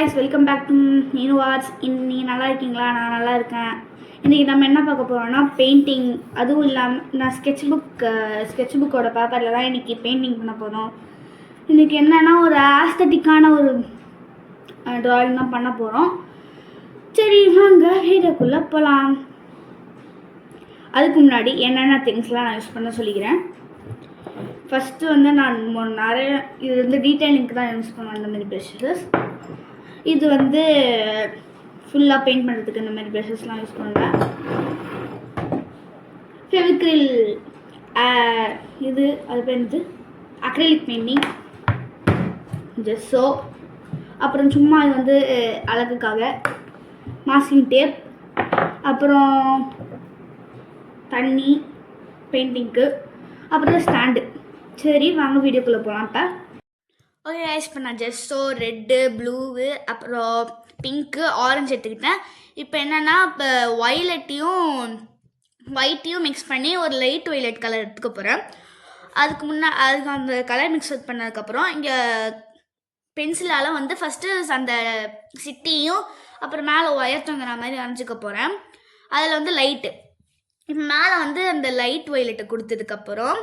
guys, welcome back to Ninu Arts. இன்னைக்கு நல்லா இருக்கீங்களா? நான் நல்லா இருக்கேன். இன்னைக்கு நம்ம என்ன பார்க்க போறோம்னா பெயிண்டிங். அதுவும் இல்லாமல் நான் ஸ்கெட்ச் புக்கோட பேப்பரில் தான் இன்னைக்கு பெயிண்டிங் பண்ண போகிறோம். இன்னைக்கு என்னன்னா ஒரு ஆஸ்தட்டிக்கான ஒரு ட்ராயிங் தான் பண்ண போகிறோம். சரி வாங்க வீடியோக்குள்ளே போகலாம். அதுக்கு முன்னாடி என்னென்ன திங்ஸ்லாம் நான் யூஸ் பண்ண சொல்லிக்கிறேன். ஃபஸ்ட்டு வந்து நான் நிறைய இது வந்து டீட்டெயிலிங்க்கு தான் யூஸ் பண்ணுவேன். அந்த மாதிரி ப்ரஷஸ் இது வந்து ஃபுல்லாக பெயிண்ட் பண்ணுறதுக்கு இந்த மாதிரி ப்ரஷஸ்லாம் யூஸ் பண்ணுவேன். ஃபெவிக்ரில் இது அது பேர் வந்து அக்ரிலிக் பெயிண்டிங், ஜெஸ்ஸோ, அப்புறம் சும்மா இது வந்து அழகுக்காக மாஸ்கிங் டேப், அப்புறம் தண்ணி பெயிண்டிங்க்கு, அப்புறம் ஸ்டாண்டு. சரி வாங்க வீடியோக்குள்ளே போகலாம். இப்போ ஓகே கைஸ், இப்போ நான் ஜெஸ்ஸோ ரெட்டு ப்ளூவு அப்புறம் பிங்க்கு ஆரஞ்சு எடுத்துக்கிட்டேன். இப்போ என்னென்னா இப்போ ஒயிட்டையும் மிக்ஸ் பண்ணி ஒரு லைட் ஒய்லெட் கலர் எடுத்துக்க போகிறேன். அதுக்கு அந்த கலர் மிக்ஸ் பண்ணதுக்கப்புறம் இங்கே பென்சிலால் வந்து ஃபஸ்ட்டு அந்த சிட்டியும் அப்புறம் மேலே ஒயர் தொங்குற மாதிரி வரைஞ்சிக்க போகிறேன். அதில் வந்து லைட்டு இப்போ மேலே வந்து அந்த லைட் ஒய்லெட்டை கொடுத்ததுக்கப்புறம்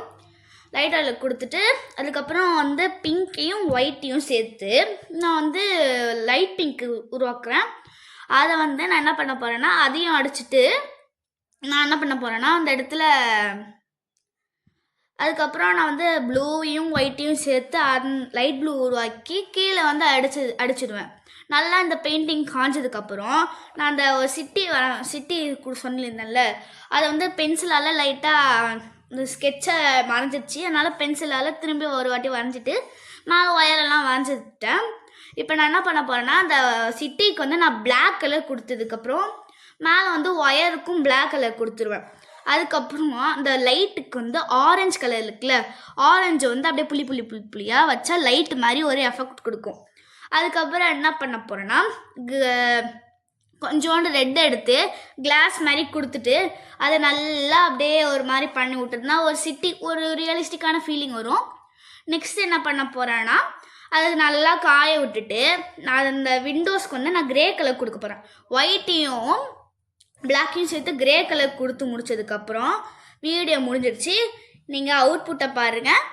லைட் ஆயில் கொடுத்துட்டு அதுக்கப்புறம் வந்து பிங்க்கையும் ஒயிட்டையும் சேர்த்து நான் வந்து லைட் பிங்க்கு உருவாக்குறேன். அதை வந்து நான் என்ன பண்ண போகிறேன்னா அதையும் அடிச்சுட்டு நான் என்ன பண்ண போகிறேன்னா அந்த இடத்துல அதுக்கப்புறம் நான் வந்து ப்ளூவையும் ஒயிட்டையும் சேர்த்து லைட் ப்ளூ உருவாக்கி கீழே வந்து அடிச்சிடுவேன். நல்லா இந்த பெயிண்டிங் காஞ்சதுக்கப்புறம் நான் அந்த சிட்டி சொல்லியிருந்தேன்ல அதை வந்து பென்சிலால் லைட்டாக இந்த ஸ்கெட்சை வரைஞ்சிடுச்சு. அதனால் பென்சிலால் திரும்பி ஒரு வாட்டி வரைஞ்சிட்டு மேலே ஒயரெல்லாம் வரைஞ்சிட்டேன். இப்போ நான் என்ன பண்ண போகிறேன்னா அந்த சிட்டிக்கு வந்து நான் பிளாக் கலர் கொடுத்ததுக்கப்புறம் மேலே வந்து ஒயருக்கும் பிளாக் கலர் கொடுத்துருவேன். அதுக்கப்புறம் அந்த லைட்டுக்கு வந்து ஆரஞ்சு கலர் இருக்குல்ல, ஆரஞ்சு வந்து அப்படியே புள்ளியாக வச்சா லைட்டு மாதிரி ஒரு எஃபெக்ட் கொடுக்கும். அதுக்கப்புறம் என்ன பண்ண போகிறேன்னா கொஞ்சோண்டு ரெட் எடுத்து கிளாஸ் மாதிரி கொடுத்துட்டு அதை நல்லா அப்படியே ஒரு மாதிரி பண்ணி விட்டுதுன்னா ஒரு ரியலிஸ்டிக்கான ஃபீலிங் வரும். நெக்ஸ்ட் என்ன பண்ண போகிறேன்னா அது நல்லா காய விட்டுட்டு நான் அந்த விண்டோஸ்க்கு வந்து நான் கிரே கலர் கொடுக்க போகிறேன். ஒயிட்டையும் பிளாக்கையும் சேர்த்து கிரே கலர் கொடுத்து முடிச்சதுக்கப்புறம் வீடியோ முடிஞ்சிடுச்சு. நீங்கள் அவுட்புட்டை பாருங்கள்.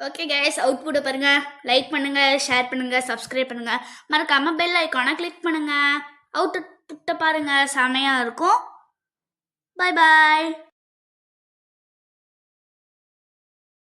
ஓகே கைஸ், அவுட்புட்டை பாருங்கள். லைக் பண்ணுங்கள், ஷேர் பண்ணுங்கள், சப்ஸ்கிரைப் பண்ணுங்கள், மறக்காமல் பெல் ஐக்கானை கிளிக் பண்ணுங்கள். அவுட்புட்டை பாருங்கள், செமையாக இருக்கும். பாய் பாய்.